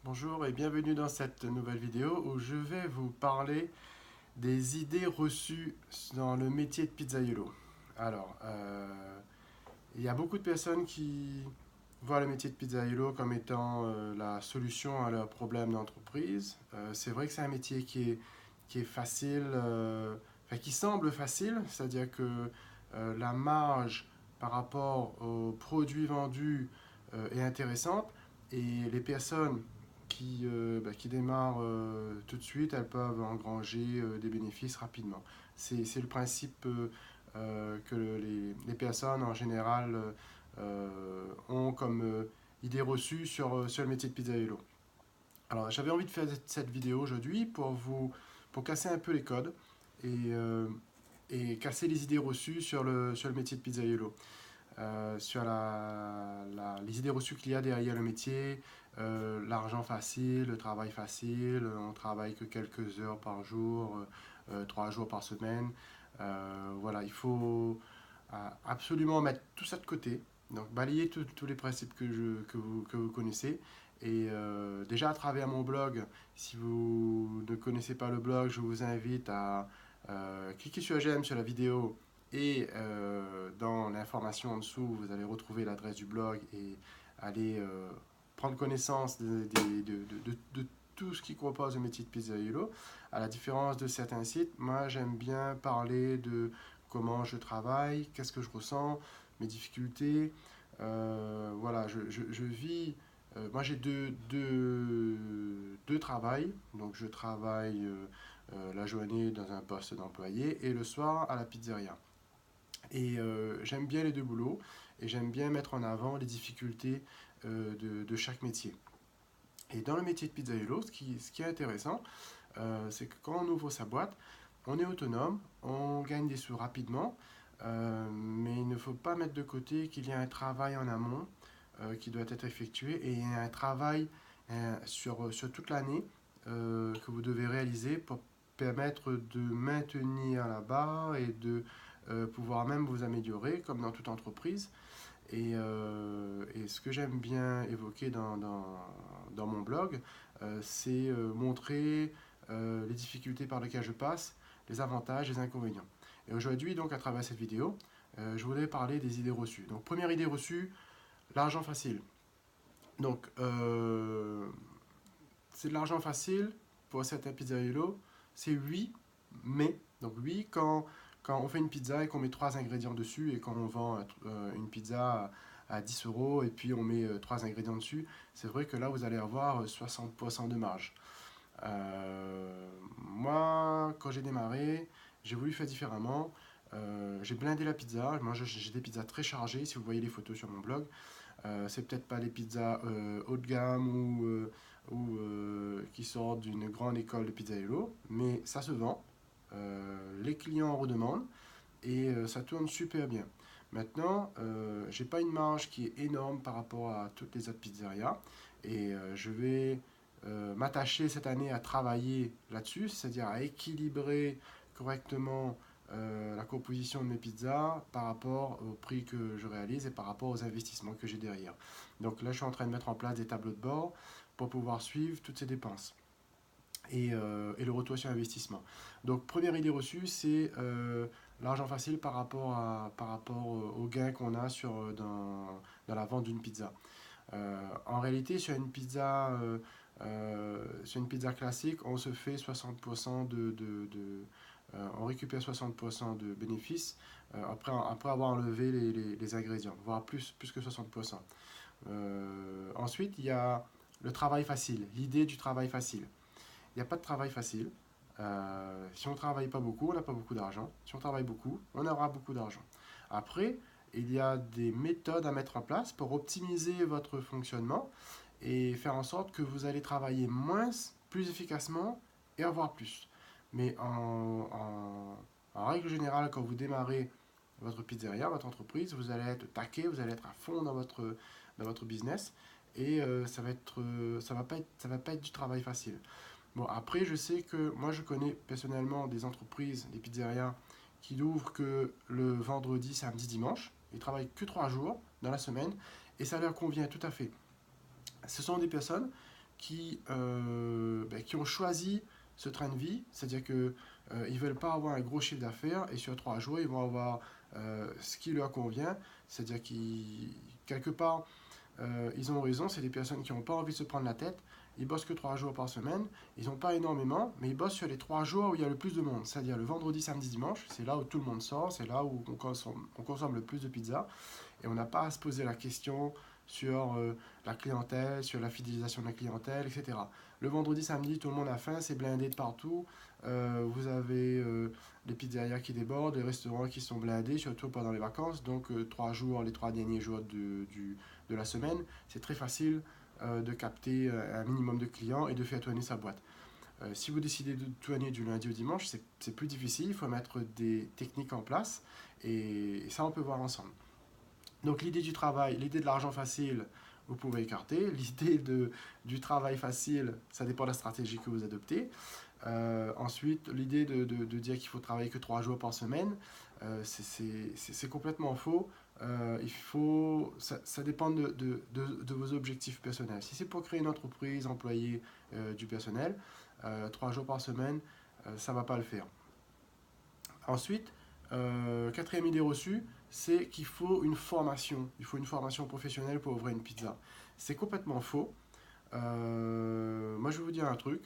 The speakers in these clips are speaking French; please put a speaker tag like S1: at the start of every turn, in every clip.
S1: Bonjour et bienvenue dans cette nouvelle vidéo où je vais vous parler des idées reçues dans le métier de pizzaiolo. Alors, il y a beaucoup de personnes qui voient le métier de pizzaiolo comme étant la solution à leurs problèmes d'entreprise. C'est vrai que c'est un métier qui est facile, enfin, qui semble facile, c'est-à-dire que la marge par rapport aux produits vendus est intéressante et les personnes qui démarrent tout de suite, elles peuvent engranger des bénéfices rapidement. C'est le principe que les personnes en général ont comme idée reçue sur le métier de pizzaiolo. Alors j'avais envie de faire cette vidéo aujourd'hui pour casser un peu les codes et casser les idées reçues sur le métier de pizzaiolo. Sur les idées reçues qu'il y a derrière le métier, l'argent facile, le travail facile, on travaille que quelques heures par jour, 3 jours par semaine. Voilà, il faut absolument mettre tout ça de côté. Donc balayer tous les principes que vous connaissez. Et déjà à travers mon blog, si vous ne connaissez pas le blog, je vous invite à cliquer sur j'aime sur la vidéo et dans l'information en dessous, vous allez retrouver l'adresse du blog et aller prendre connaissance de tout ce qui compose le métier de pizzaiolo. À la différence de certains sites, moi j'aime bien parler de comment je travaille, qu'est-ce que je ressens, mes difficultés. Voilà, je vis. Moi j'ai deux travails. Donc je travaille la journée dans un poste d'employé et le soir à la pizzeria. Et j'aime bien les deux boulots et j'aime bien mettre en avant les difficultés de chaque métier. Et dans le métier de pizzaiolo, ce qui est intéressant, c'est que quand on ouvre sa boîte, on est autonome, on gagne des sous rapidement, mais il ne faut pas mettre de côté qu'il y a un travail en amont qui doit être effectué et il y a un travail sur toute l'année que vous devez réaliser pour permettre de maintenir la barre et de pouvoir même vous améliorer comme dans toute entreprise. Et ce que j'aime bien évoquer dans mon blog, c'est montrer les difficultés par lesquelles je passe, les avantages, les inconvénients. Et aujourd'hui, donc, à travers cette vidéo, je voulais parler des idées reçues. Donc, première idée reçue, l'argent facile. Donc, c'est de l'argent facile pour certains pizzaiolo, c'est oui, mais, donc oui, quand on fait une pizza et qu'on met 3 ingrédients dessus et quand on vend une pizza à 10 euros et puis on met 3 ingrédients dessus, c'est vrai que là vous allez avoir 60% de marge. Moi, quand j'ai démarré, j'ai voulu faire différemment. J'ai blindé la pizza. Moi, j'ai des pizzas très chargées. Si vous voyez les photos sur mon blog, c'est peut-être pas les pizzas haut de gamme ou qui sortent d'une grande école de pizzaïolo, mais ça se vend. Les clients en redemandent et ça tourne super bien. Maintenant, j'ai pas une marge qui est énorme par rapport à toutes les autres pizzerias et je vais m'attacher cette année à travailler là-dessus, c'est-à-dire à équilibrer correctement la composition de mes pizzas par rapport au prix que je réalise et par rapport aux investissements que j'ai derrière. Donc là, je suis en train de mettre en place des tableaux de bord pour pouvoir suivre toutes ces dépenses et le retour sur investissement. Donc, première idée reçue, c'est l'argent facile par rapport au gain qu'on a dans la vente d'une pizza. En réalité, sur une pizza classique, on se fait 60% on récupère 60% de bénéfices après avoir enlevé les ingrédients, voire plus que 60%. Ensuite, il y a le travail facile, l'idée du travail facile. Il n'y a pas de travail facile. Si on ne travaille pas beaucoup, on n'a pas beaucoup d'argent. Si on travaille beaucoup, on aura beaucoup d'argent. Après, il y a des méthodes à mettre en place pour optimiser votre fonctionnement et faire en sorte que vous allez travailler moins, plus efficacement et avoir plus. Mais en règle générale, quand vous démarrez votre pizzeria, votre entreprise, vous allez être taqué, vous allez être à fond dans votre business et ça va pas être du travail facile. Bon, après, je sais que moi, je connais personnellement des entreprises, des pizzerias, qui n'ouvrent que le vendredi, samedi, dimanche. Ils travaillent que 3 jours dans la semaine et ça leur convient tout à fait. Ce sont des personnes qui ont choisi ce train de vie, c'est-à-dire que ils ne veulent pas avoir un gros chiffre d'affaires et sur 3 jours, ils vont avoir ce qui leur convient, c'est-à-dire qu'ils, quelque part, ils ont raison, c'est des personnes qui n'ont pas envie de se prendre la tête, ils bossent que 3 jours par semaine, ils n'ont pas énormément, mais ils bossent sur les 3 jours où il y a le plus de monde, c'est-à-dire le vendredi, samedi, dimanche, c'est là où tout le monde sort, c'est là où on consomme le plus de pizza, et on n'a pas à se poser la question sur la clientèle, sur la fidélisation de la clientèle, etc. Le vendredi, samedi, tout le monde a faim, c'est blindé de partout. Vous avez les pizzerias qui débordent, les restaurants qui sont blindés, surtout pendant les vacances. Donc 3 jours, les 3 derniers jours de la semaine, c'est très facile de capter un minimum de clients et de faire tourner sa boîte. Si vous décidez de tourner du lundi au dimanche, c'est plus difficile, il faut mettre des techniques en place et ça on peut voir ensemble. Donc l'idée du travail, l'idée de l'argent facile, vous pouvez écarter. L'idée du travail facile, ça dépend de la stratégie que vous adoptez. Ensuite, l'idée de dire qu'il faut travailler que 3 jours par semaine, c'est complètement faux. Ça dépend de vos objectifs personnels. Si c'est pour créer une entreprise, employer du personnel, 3 jours par semaine, ça ne va pas le faire. Ensuite, quatrième idée reçue, c'est qu'il faut une formation. Il faut une formation professionnelle pour ouvrir une pizza. C'est complètement faux. Moi, je vais vous dire un truc.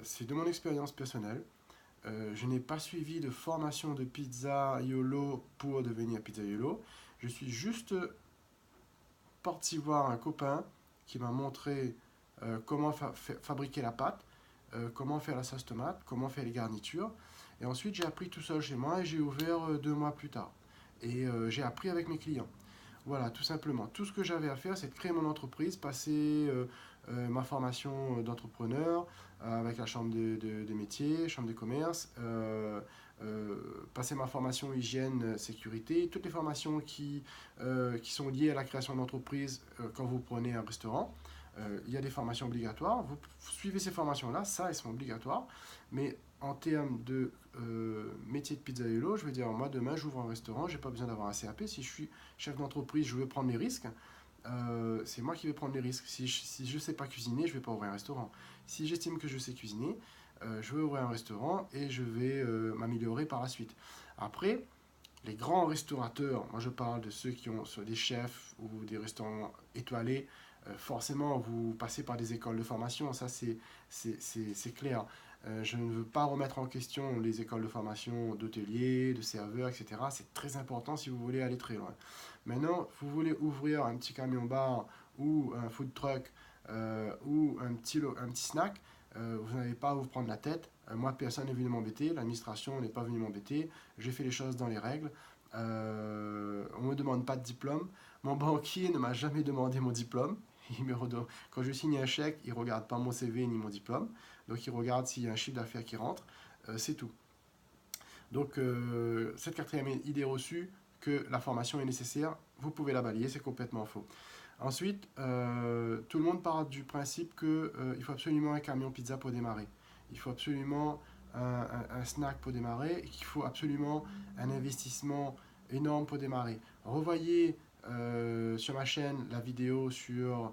S1: C'est de mon expérience personnelle. Je n'ai pas suivi de formation de pizza YOLO pour devenir pizza YOLO. Je suis juste parti voir un copain qui m'a montré comment fabriquer la pâte, comment faire la sauce tomate, comment faire les garnitures. Et ensuite, j'ai appris tout seul chez moi et j'ai ouvert 2 mois plus tard. Et j'ai appris avec mes clients. Voilà, tout simplement. Tout ce que j'avais à faire, c'est de créer mon entreprise, passer ma formation d'entrepreneur avec la chambre de métier, chambre de commerce, passer ma formation hygiène, sécurité, toutes les formations qui sont liées à la création d'entreprise quand vous prenez un restaurant. Il y a des formations obligatoires. Vous suivez ces formations-là, ça, elles sont obligatoires. Mais en termes de métier de pizzaïolo, je veux dire, moi, demain, j'ouvre un restaurant, j'ai pas besoin d'avoir un CAP. Si je suis chef d'entreprise, je veux prendre mes risques. C'est moi qui vais prendre les risques. Si je ne sais pas cuisiner, je ne vais pas ouvrir un restaurant. Si j'estime que je sais cuisiner, je vais ouvrir un restaurant et je vais m'améliorer par la suite. Après, les grands restaurateurs, moi je parle de ceux qui ont soit des chefs ou des restaurants étoilés, forcément vous passez par des écoles de formation, ça c'est clair. Je ne veux pas remettre en question les écoles de formation d'hôteliers, de serveurs, etc. C'est très important si vous voulez aller très loin. Maintenant, vous voulez ouvrir un petit camion-bar ou un food truck ou un petit snack, vous n'avez pas à vous prendre la tête. Moi, personne n'est venu m'embêter, l'administration n'est pas venue m'embêter, j'ai fait les choses dans les règles. On ne me demande pas de diplôme. Mon banquier ne m'a jamais demandé mon diplôme. Quand je signe un chèque, il ne regarde pas mon CV ni mon diplôme. Donc il regarde s'il y a un chiffre d'affaires qui rentre. C'est tout. Donc cette quatrième idée reçue que la formation est nécessaire, vous pouvez la balayer, c'est complètement faux. Ensuite, tout le monde part du principe qu'il faut absolument un camion pizza pour démarrer. Il faut absolument un snack pour démarrer et qu'il faut absolument un investissement énorme pour démarrer. Revoyez sur ma chaîne la vidéo sur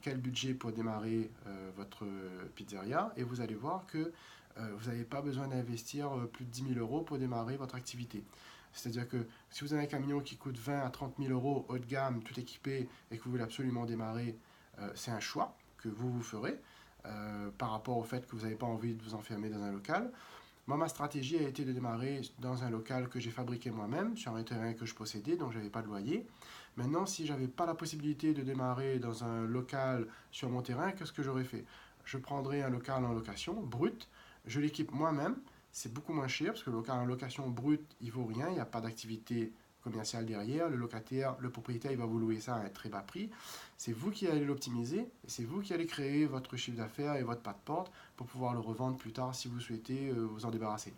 S1: quel budget pour démarrer votre pizzeria et vous allez voir que vous n'avez pas besoin d'investir plus de 10 000 euros pour démarrer votre activité. C'est-à-dire que si vous avez un camion qui coûte 20 à 30 000 euros haut de gamme, tout équipé, et que vous voulez absolument démarrer, c'est un choix que vous ferez par rapport au fait que vous n'avez pas envie de vous enfermer dans un local. Moi, ma stratégie a été de démarrer dans un local que j'ai fabriqué moi-même, sur un terrain que je possédais, donc je n'avais pas de loyer. Maintenant, si je n'avais pas la possibilité de démarrer dans un local sur mon terrain, qu'est-ce que j'aurais fait? Je prendrais un local en location, brut, je l'équipe moi-même, c'est beaucoup moins cher, parce que le local en location brut, il vaut rien, il n'y a pas d'activité commerciale derrière, le locataire, le propriétaire, il va vous louer ça à un très bas prix. C'est vous qui allez l'optimiser, et c'est vous qui allez créer votre chiffre d'affaires et votre pas de porte pour pouvoir le revendre plus tard si vous souhaitez vous en débarrasser.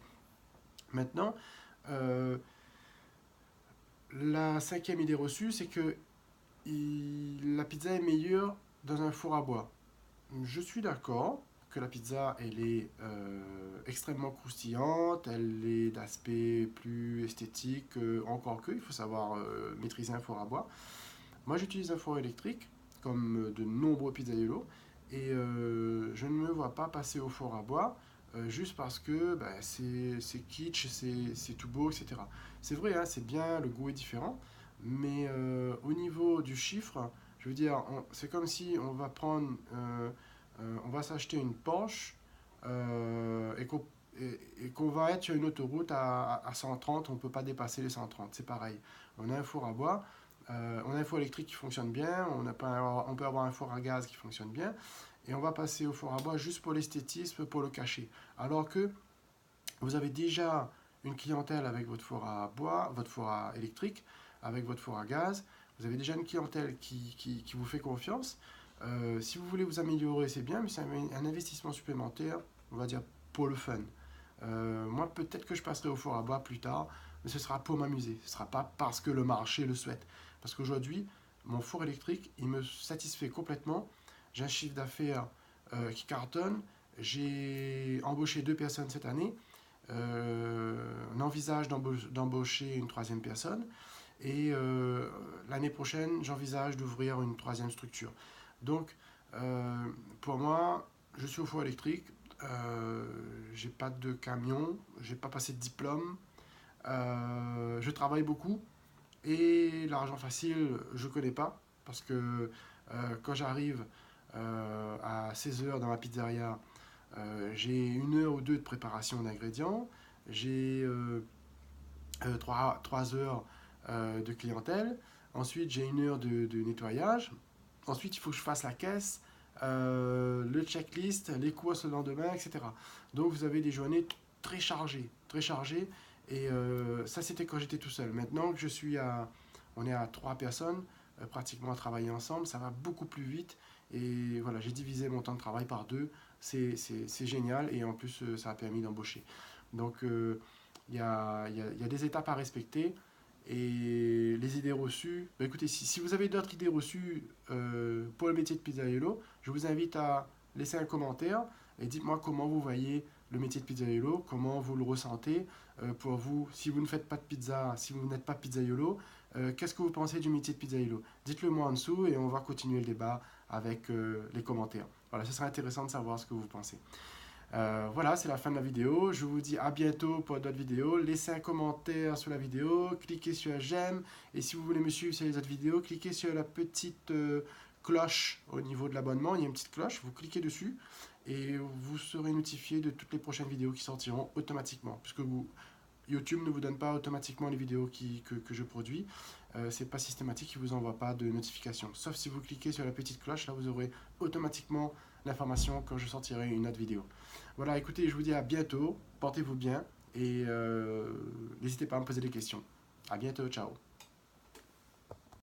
S1: Maintenant, la cinquième idée reçue, c'est que la pizza est meilleure dans un four à bois. Je suis d'accord que la pizza, elle est extrêmement croustillante, elle est d'aspect plus esthétique, encore que, il faut savoir maîtriser un four à bois. Moi, j'utilise un four électrique. comme de nombreux pizzaiolos. Et je ne me vois pas passer au four à bois juste parce que bah, c'est kitsch, c'est tout beau, etc. C'est vrai, hein, c'est bien, le goût est différent, mais au niveau du chiffre, je veux dire, c'est comme si on va on va s'acheter une Porsche et qu'on va être sur une autoroute à 130, on ne peut pas dépasser les 130, c'est pareil. On a un four à bois, on a un four électrique qui fonctionne bien, on peut avoir un four à gaz qui fonctionne bien, et on va passer au four à bois juste pour l'esthétisme, pour le cacher. Alors que vous avez déjà une clientèle avec votre four à bois, votre four à électrique, avec votre four à gaz, vous avez déjà une clientèle qui vous fait confiance. Si vous voulez vous améliorer, c'est bien, mais c'est un investissement supplémentaire, on va dire, pour le fun. Moi, peut-être que je passerai au four à bois plus tard, mais ce sera pour m'amuser. Ce ne sera pas parce que le marché le souhaite. Parce qu'aujourd'hui, mon four électrique, il me satisfait complètement. J'ai un chiffre d'affaires qui cartonne. J'ai embauché 2 personnes cette année. On envisage d'embaucher une troisième personne. Et l'année prochaine, j'envisage d'ouvrir une troisième structure. Donc, pour moi, je suis au four électrique. J'ai pas de camion, j'ai pas passé de diplôme, je travaille beaucoup et l'argent facile, je connais pas parce que quand j'arrive à 16 heures dans ma pizzeria, j'ai 1 heure ou 2 de préparation d'ingrédients, j'ai 3 heures de clientèle, ensuite j'ai 1 heure de nettoyage, ensuite il faut que je fasse la caisse, le checklist, les courses le lendemain, etc. Donc vous avez des journées très chargées, et ça c'était quand j'étais tout seul. Maintenant que on est à 3 personnes, pratiquement à travailler ensemble, ça va beaucoup plus vite, et voilà, j'ai divisé mon temps de travail par 2, c'est génial, et en plus ça a permis d'embaucher. Donc il y a des étapes à respecter. Et les idées reçues, bah écoutez, si vous avez d'autres idées reçues pour le métier de pizzaiolo, je vous invite à laisser un commentaire et dites-moi comment vous voyez le métier de pizzaiolo, comment vous le ressentez pour vous. Si vous ne faites pas de pizza, si vous n'êtes pas pizzaiolo, qu'est-ce que vous pensez du métier de pizzaiolo? Dites-le moi en dessous et on va continuer le débat avec les commentaires. Voilà, ce serait intéressant de savoir ce que vous pensez. Voilà, c'est la fin de la vidéo. Je vous dis à bientôt pour d'autres vidéos. Laissez un commentaire sur la vidéo, cliquez sur j'aime. Et si vous voulez me suivre sur les autres vidéos, cliquez sur la petite cloche au niveau de l'abonnement. Il y a une petite cloche, vous cliquez dessus et vous serez notifié de toutes les prochaines vidéos qui sortiront automatiquement. Puisque YouTube ne vous donne pas automatiquement les vidéos que je produis. C'est pas systématique, il ne vous envoie pas de notification. Sauf si vous cliquez sur la petite cloche, là vous aurez automatiquement l'information quand je sortirai une autre vidéo. Voilà, écoutez, je vous dis à bientôt, portez-vous bien et n'hésitez pas à me poser des questions. À bientôt, ciao.